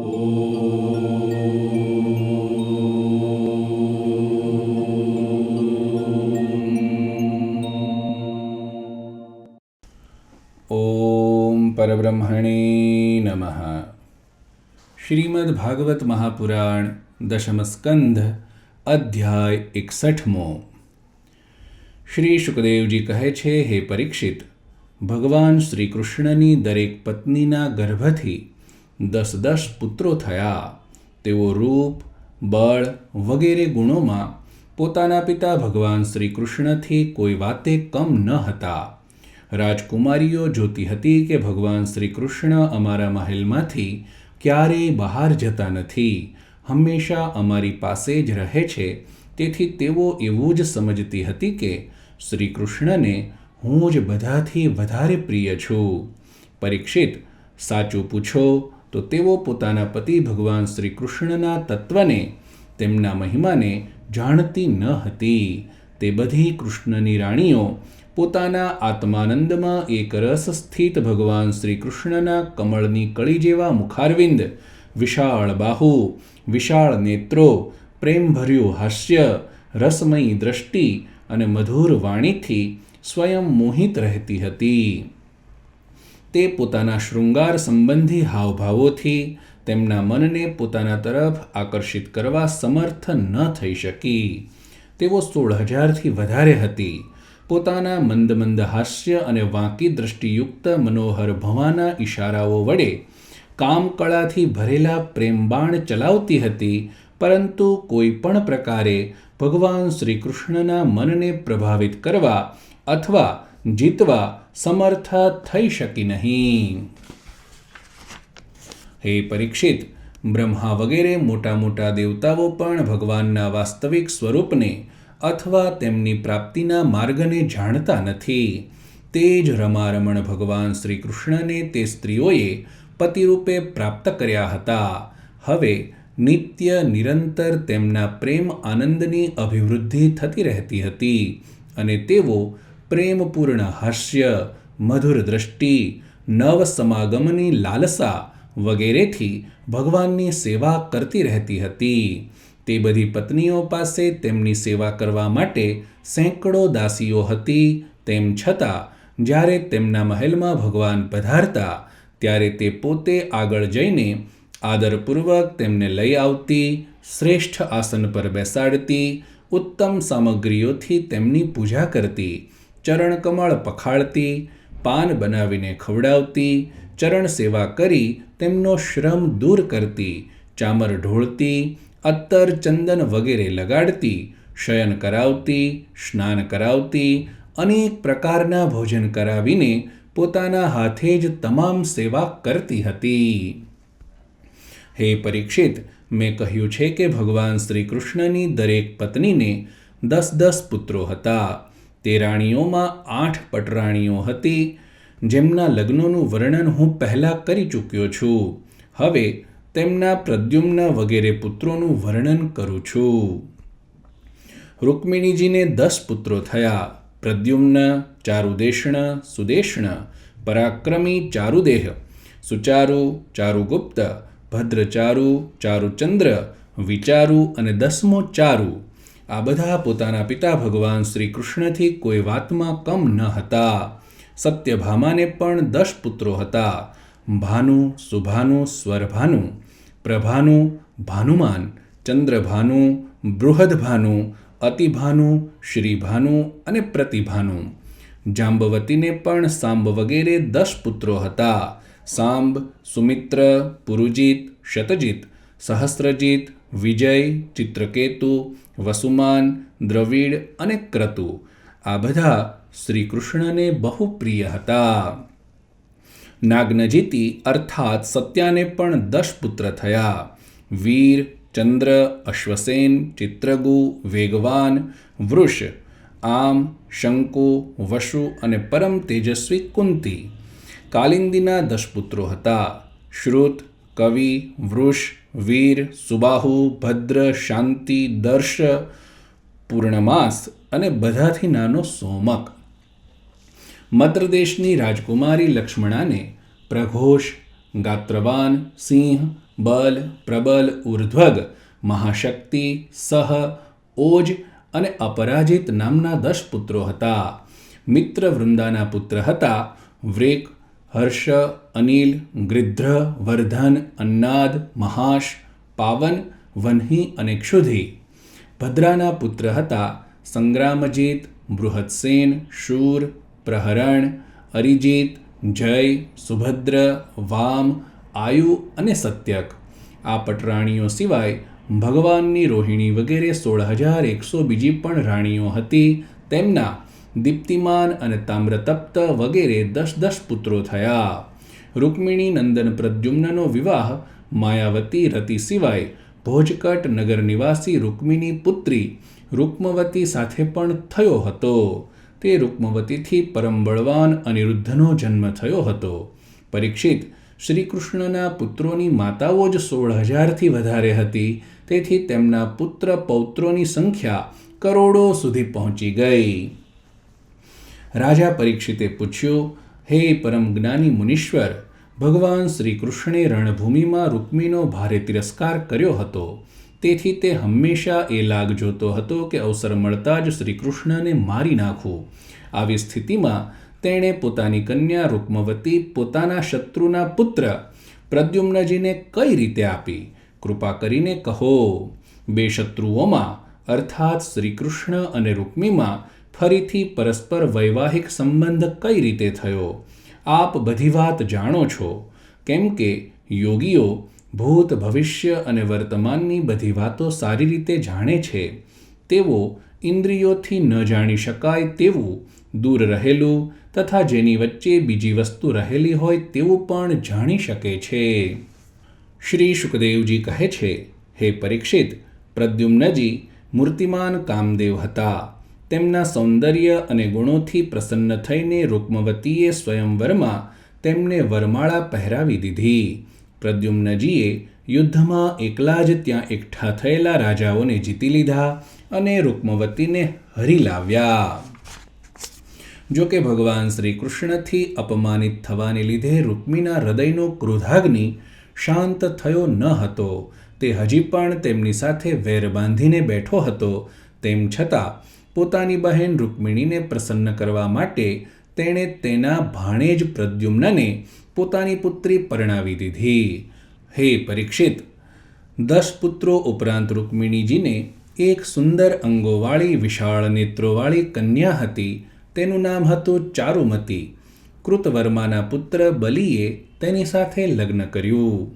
ઓમ પરબ્રહ્મણે નમઃ. શ્રીમદ્ ભાગવત મહાપુરાણ દશમ સ્કંધ અધ્યાય 61. શ્રી શુકદેવજી કહે છે, હે પરીક્ષિત, ભગવાન શ્રી કૃષ્ણની દરેક પત્નીના ગર્ભથી 10 પુત્રો થયા. તેઓ રૂપ, બળ વગેરે ગુણોમાં પોતાના પિતા ભગવાન શ્રી કૃષ્ણથી કોઈ વાતે કમ ન હતા. રાજકુમારીઓ જોતી હતી કે ભગવાન શ્રી કૃષ્ણ અમારા મહેલમાંથી ક્યારેય બહાર જતા નથી, હંમેશા અમારી પાસે જ રહે છે. તેથી તેઓ એવું જ સમજતી હતી કે શ્રી કૃષ્ણને હું જ બધાથી વધારે પ્રિય છું. પરીક્ષિત, સાચું પૂછો તો તેઓ પોતાના પતિ ભગવાન શ્રી કૃષ્ણના તત્વને, તેમના મહિમાને જાણતી ન હતી. તે બધી કૃષ્ણની રાણીઓ પોતાના આત્માનંદમાં એક રસ સ્થિત ભગવાન શ્રી કૃષ્ણના કમળની કળી જેવા મુખારવિંદ, વિશાળ બાહુ, વિશાળ નેત્રો, પ્રેમભર્યું હાસ્ય, રસમયી દ્રષ્ટિ અને મધુર વાણીથી સ્વયં મોહિત રહેતી હતી. તે પોતાના શૃંગાર સંબંધી હાવભાવોથી તેમના મનને પોતાના તરફ આકર્ષિત કરવા સમર્થ ન થઈ શકી. તેઓ 16,000થી વધારે હતી. પોતાના મંદ મંદ હાસ્ય અને વાંકી દૃષ્ટિયુક્ત મનોહર ભવાના ઇશારાઓ વડે કામકળાથી ભરેલા પ્રેમબાણ ચલાવતી હતી, પરંતુ કોઈ પણ પ્રકારે ભગવાન શ્રી કૃષ્ણના મનને પ્રભાવિત કરવા અથવા જીતવા સમર્થ થઈ શકી નહીં. હે પરીક્ષિત, બ્રહ્મા વગેરે મોટા મોટા દેવતાઓ પણ ભગવાનના વાસ્તવિક સ્વરૂપને અથવા તેમની પ્રાપ્તિના માર્ગને જાણતા નથી. તે જ રમારમણ ભગવાન શ્રી કૃષ્ણને તે સ્ત્રીઓએ પતિરૂપે પ્રાપ્ત કર્યા હતા. હવે નિત્ય નિરંતર તેમના પ્રેમ આનંદની અભિવૃદ્ધિ થતી રહેતી હતી અને તેઓ પ્રેમપૂર્ણ હાસ્ય, મધુર દ્રષ્ટિ, નવ સમાગમની લાલસા વગેરેથી ભગવાનની સેવા કરતી રહેતી હતી. તે બધી પત્નીઓ પાસે તેમની સેવા કરવા માટે સેંકડો દાસીઓ હતી. તેમ છતાં જ્યારે તેમના મહેલમાં ભગવાન પધારતા ત્યારે તે પોતે આગળ જઈને આદરપૂર્વક તેમને લઈ આવતી, શ્રેષ્ઠ આસન પર બેસાડતી, ઉત્તમ સામગ્રીઓથી તેમની પૂજા કરતી, ચરણકમળ પખાળતી, પાન બનાવીને ખવડાવતી, ચરણ સેવા કરી તેમનો શ્રમ દૂર કરતી, ચામર ઢોળતી, અત્તર ચંદન વગેરે લગાડતી, શયન કરાવતી, સ્નાન કરાવતી, અનેક પ્રકારના ભોજન કરાવીને પોતાના હાથે જ તમામ સેવા કરતી હતી. હે પરીક્ષિત, મેં કહ્યું છે કે ભગવાન શ્રી કૃષ્ણની દરેક પત્નીને 10 પુત્રો હતા. તે રાણીઓમાં 8 પટરાણીઓ હતી, જેમના લગ્નોનું વર્ણન હું પહેલાં કરી ચૂક્યો છું. હવે તેમના પ્રદ્યુમ્ન વગેરે પુત્રોનું વર્ણન કરું છું. રૂક્મિણીજીને 10 પુત્રો થયા. પ્રદ્યુમ્ન, ચારુદેષ્ણ, સુદેષ્ણ, પરાક્રમી ચારુદેહ, સુચારુ, ચારુગુપ્ત, ભદ્રચારુ, ચારુચંદ્ર, વિચારુ અને 10મો ચારુ. આ બધા પોતાના પિતા ભગવાન શ્રી કૃષ્ણથી કોઈ વાતમાં કમ ન હતા. સત્યભામાને પણ 10 પુત્રો હતા. ભાનુ, સુભાનુ, સ્વરભાનુ, પ્રભાનુ, ભાનુમાન, ચંદ્રભાનુ, બૃહદભાનુ, અતિભાનુ, શ્રીભાનુ અને પ્રતિભાનુ. જાંબવતીને પણ સાંબ વગેરે 10 પુત્રો હતા. સાંબ, સુમિત્ર, પુરુજીત, શતજીત, સહસ્રજીત, વિજય, ચિત્રકેતુ, વસુમાન, દ્રવિડ અને ક્રતુ. આ બધા શ્રી કૃષ્ણને બહુ પ્રિય હતા. નાગ્નજીતી અર્થાત સત્યાને પણ 10 પુત્ર થયા. વીર, ચંદ્ર, અશ્વસેન, ચિત્રગુ, વેગવાન, વૃષ, આમ, શંકુ, વશુ અને પરમ તેજસ્વી કુંતી. કાલિંદીના 10 પુત્રો હતા. શ્રુત, કવિ, વૃષ, વીર, સુબાહુ, ભદ્ર, શાંતિ, દર્શ, પૂર્ણમાસ અને બધાથી નાનો સોમક. મદ્રદેશની રાજકુમારી લક્ષ્મણાને પ્રઘોષ, ગાત્રવાન, સિંહ, બલ, પ્રબલ, ઉર્ધ્વગ, મહાશક્તિ, સહ, ઓજ અને અપરાજિત નામના 10 પુત્રો હતા. મિત્ર વૃંદાના પુત્ર હતા વ્રેક, હર્ષ, અનિલ, ગૃધ્ર, વર્ધન, અન્નાદ, મહાશ, પાવન, વન્હી અને ક્ષુધિ. ભદ્રાના પુત્ર હતા સંગ્રામજીત, બૃહત્સેન, શૂર, પ્રહરણ, અરિજીત, જય, સુભદ્ર, વામ, આયુ અને સત્યક. આ પટરાણીઓ સિવાય ભગવાનની રોહિણી વગેરે 16,100 બીજી પણ રાણીઓ હતી. તેમના દીપ્તિમાન અને તામ્રતપ્ત વગેરે 10 પુત્રો થયા. રૂક્મિણી નંદન પ્રદ્યુમ્નનો વિવાહ માયાવતી રતિ સિવાય ભોજકટ નગર નિવાસી રૂક્મિણી પુત્રી રૂક્મવતી સાથે પણ થયો હતો. તે રૂક્મવતીથી પરમ બળવાન અનિરુદ્ધનો જન્મ થયો હતો. પરીક્ષિત, શ્રીકૃષ્ણના પુત્રોની માતાઓ જ 16,000થી વધારે હતી. તેથી તેમના પુત્ર પૌત્રોની સંખ્યા કરોડો સુધી પહોંચી ગઈ. રાજા પરીક્ષિતે પૂછ્યું, હે પરમ જ્ઞાની મુનીશ્વર, ભગવાન શ્રીકૃષ્ણે રણભૂમિમાં રૂક્મીનો ભારે તિરસ્કાર કર્યો હતો. તેથી તે હંમેશા એ લાગ જોતો હતો કે અવસર મળતા જ શ્રીકૃષ્ણને મારી નાખવું. આવી સ્થિતિમાં તેણે પોતાની કન્યા રૂક્મવતી પોતાના શત્રુના પુત્ર પ્રદ્યુમ્નજીને કઈ રીતે આપી? કૃપા કરીને કહો. બે શત્રુઓમાં અર્થાત શ્રીકૃષ્ણ અને રૂક્મીમાં ફરીથી પરસ્પર વૈવાહિક સંબંધ કઈ રીતે થયો? આપ બધી વાત જાણો છો. કેમ કે યોગીઓ ભૂત, ભવિષ્ય અને વર્તમાનની બધી વાતો સારી રીતે જાણે છે. તેઓ ઇન્દ્રિયોથી ન જાણી શકાય તેવું દૂર રહેલું તથા જેની વચ્ચે બીજી વસ્તુ રહેલી હોય તેવું પણ જાણી શકે છે. શ્રી શુકદેવજી કહે છે, હે પરીક્ષિત, પ્રદ્યુમ્નજી મૂર્તિમાન કામદેવ હતા. તેમના સૌંદર્ય અને ગુણોથી પ્રસન્ન થઈને રૂક્મવતીએ સ્વયંવરમાં તેમને વરમાળા પહેરાવી દીધી. પ્રદ્યુમ્નજીએ યુદ્ધમાં એકલા જ ત્યાં એકઠા થયેલા રાજાઓને જીતી લીધા અને રૂક્મવતીને હરી લાવ્યા. જો કે ભગવાન શ્રી કૃષ્ણથી અપમાનિત થવાને લીધે રૂક્મીના હૃદયનો ક્રોધાગ્નિ શાંત થયો ન હતો. તે હજી પણ તેમની સાથે વેર બાંધીને બેઠો હતો. તેમ છતાં પોતાની બહેન રૂક્મિણીને પ્રસન્ન કરવા માટે તેણે તેના ભાણેજ પ્રદ્યુમ્નને પોતાની પુત્રી પરણાવી દીધી. હે પરીક્ષિત, 10 પુત્રો ઉપરાંત રૂક્મિણીજીને એક સુંદર અંગોવાળી વિશાળ નેત્રોવાળી કન્યા હતી. તેનું નામ હતું ચારુમતી. કૃતવર્માના પુત્ર બલિએ તેની સાથે લગ્ન કર્યું.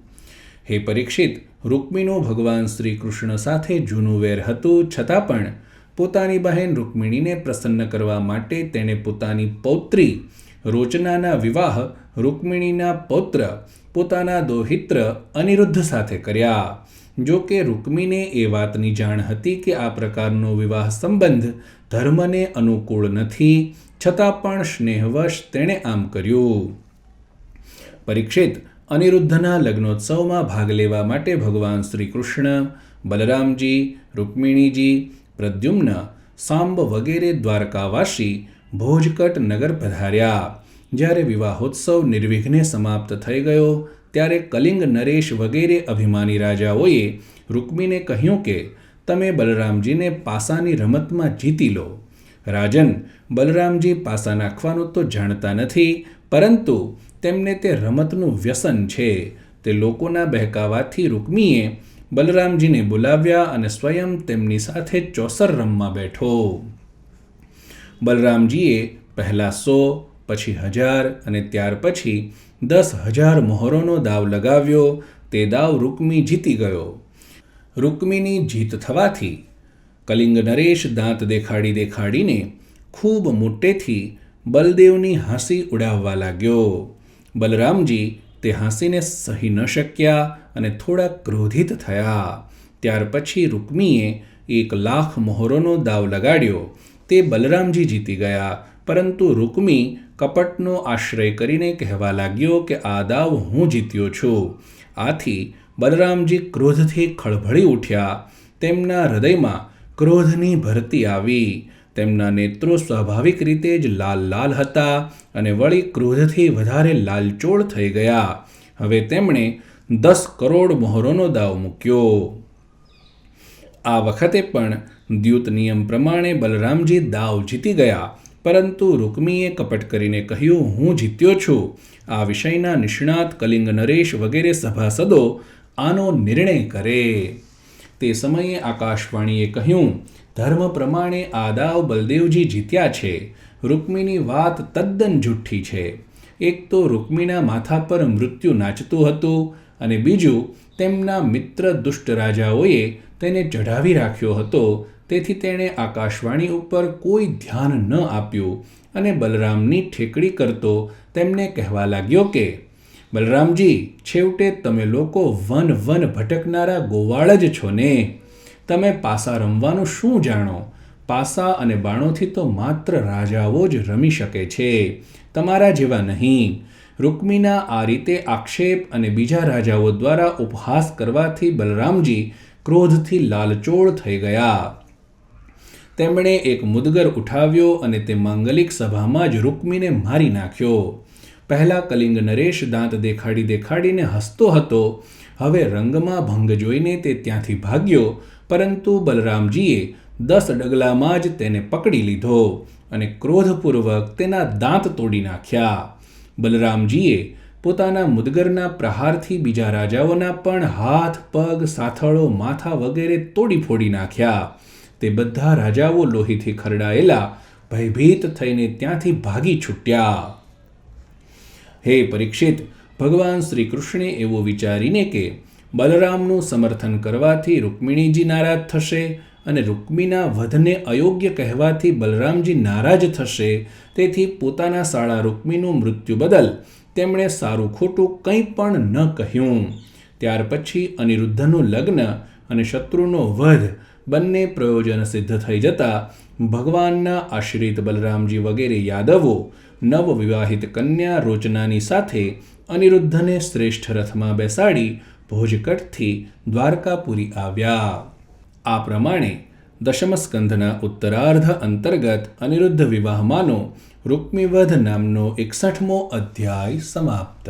હે પરીક્ષિત, રૂક્મીનું ભગવાન શ્રી કૃષ્ણ સાથે જૂનું વેર હતું, છતાં પણ પોતાની બહેન રૂક્મિણીને પ્રસન્ન કરવા માટે તેણે પોતાની પૌત્રી રોચનાના વિવાહ રૂક્મિણીના પૌત્ર પોતાના દૌહિત્ર અનિરુદ્ધ સાથે કર્યા. જો કે રૂક્મીને એ વાતની જાણ હતી કે આ પ્રકારનો વિવાહ સંબંધ ધર્મને અનુકૂળ નથી, છતાં પણ સ્નેહવશ તેણે આમ કર્યું. પરીક્ષિત, અનિરુદ્ધના લગ્નોત્સવમાં ભાગ લેવા માટે ભગવાન શ્રી કૃષ્ણ, બલરામજી, રૂક્મિણીજી, પ્રદ્યુમ્ન, સાંબ વગેરે દ્વારકાવાસી ભોજકટ નગર પધાર્યા. જ્યારે વિવાહોત્સવ નિર્વિઘ્ને સમાપ્ત થઈ ગયો ત્યારે કલિંગ, નરેશ વગેરે અભિમાની રાજાઓએ રૂક્મીને કહ્યું કે તમે બલરામજીને પાસાની રમતમાં જીતી લો. રાજન, બલરામજી પાસા નાખવાનું તો જાણતા નથી, પરંતુ તેમને તે રમતનું વ્યસન છે. તે લોકોના બહેકાવાથી રૂક્મીએ બલરામજીને બોલાવ્યા અને સ્વયં તેમની સાથે ચોસર રમવા બેઠો. બલરામજીએ પહેલા 100, પછી 1000 અને ત્યાર પછી 10,000 મોહરોનો દાવ લગાવ્યો. તે દાવ રૂક્મી જીતી ગયો. રૂક્મીની જીત થવાથી કલિંગ નરેશ દાંત દેખાડીને ખૂબ મોટેથી બલદેવની હાંસી ઉડાવવા લાગ્યો. બલરામજી તે હાંસીને સહી ન શક્યા અને થોડા ક્રોધિત થયા. ત્યાર પછી રૂક્મીએ 1,00,000 મોહરોનો દાવ લગાડ્યો. તે બલરામજી જીતી ગયા, પરંતુ રૂક્મી કપટનો આશ્રય કરીને કહેવા લાગ્યો કે આ દાવ હું જીત્યો છું. આથી બલરામજી ક્રોધથી ખળભળી ઉઠ્યા. તેમના હૃદયમાં ક્રોધની ભરતી આવી. તેમના નેત્રો સ્વાભાવિક રીતે જ લાલ હતા અને વળી ક્રોધથી વધારે લાલચોળ થઈ ગયા. હવે તેમણે 10 કરોડ મોહરોનો દાવ મૂક્યો. આ વખતે પણ દ્યુત નિયમ પ્રમાણે બલરામજી દાવ જીતી ગયા, પરંતુ રૂકમીએ કપટ કરીને કહ્યું, હું જીત્યો છું. આ વિષયના નિષ્ણાત કલિંગ નરેશ વગેરે સભાસદો આનો નિર્ણય કરે. તે સમયે આકાશવાણીએ કહ્યું, ધર્મ પ્રમાણે આ દાવ બલદેવજી જીત્યા છે. રૂકમીની વાત તદ્દન જુઠ્ઠી છે. એક તો રૂકમીના માથા પર મૃત્યુ નાચતું હતું, અને બીજું તેમના મિત્ર દુષ્ટ રાજાઓએ તેને ચઢાવી રાખ્યો હતો, તેથી તેણે આકાશવાણી ઉપર કોઈ ધ્યાન ન આપ્યું અને બલરામની ઠેકડી કરતો તેમને કહેવા લાગ્યો કે, બલરામજી, છેવટે તમે લોકો વન ભટકનારા ગોવાળ જ છો ને? તમે પાસા રમવાનું શું જાણો? પાસા અને બાણોથી તો માત્ર રાજાઓ જ રમી શકે છે, તમારા જેવા નહીં. રૂકમીના આ રીતે આક્ષેપ અને બીજા રાજાઓ દ્વારા ઉપહાસ કરવાથી બલરામજી ક્રોધથી લાલચોળ થઈ ગયા. તેમણે એક મુદગર ઉઠાવ્યો અને તે માંગલિક સભામાં જ રૂકમીને મારી નાખ્યો. પહેલા કલિંગ નરેશ દાંત દેખાડીને હસતો હતો. હવે રંગમાં ભંગ જોઈને તે ત્યાંથી ભાગ્યો, પરંતુ બલરામજીએ 10 ડગલામાં જ તેને પકડી લીધો અને ક્રોધપૂર્વક તેના દાંત તોડી નાખ્યા. બલરામજીએ પોતાના મુદગરના પ્રહારથી બીજા રાજાઓના પણ હાથ, પગ, સાથળો, માથા વગેરે તોડી ફોડી નાખ્યા. તે બધા રાજાઓ લોહીથી ખરડાયેલા ભયભીત થઈને ત્યાંથી ભાગી છૂટ્યા. હે પરીક્ષિત, ભગવાન શ્રી કૃષ્ણે એવું વિચારીને કે બલરામનું સમર્થન કરવાથી રૂકમિણીજી નારાજ થશે અને રૂકમીના વધને અયોગ્ય કહેવાથી બલરામજી નારાજ થશે, તેથી પોતાના સાળા રૂકમીનું મૃત્યુ બદલ તેમણે સારું ખોટું કંઈ પણ ન કહ્યું. ત્યાર પછી અનિરુદ્ધનું લગ્ન અને શત્રુનો વધ બંને પ્રયોજન સિદ્ધ થઈ જતા ભગવાનના આશ્રિત બલરામજી વગેરે યાદવો નવવિવાહિત કન્યા રોચનાની સાથે અનિરુદ્ધને શ્રેષ્ઠ રથમાં બેસાડી ભોજકટથી દ્વારકાપુરી આવ્યા. આ પ્રમાણે દશમ સ્કંધના ઉત્તરાર્ધ અંતર્ગત અનિરુદ્ધ વિવાહમાંનો રૂક્મીવધ નામનો 61મો અધ્યાય સમાપ્ત.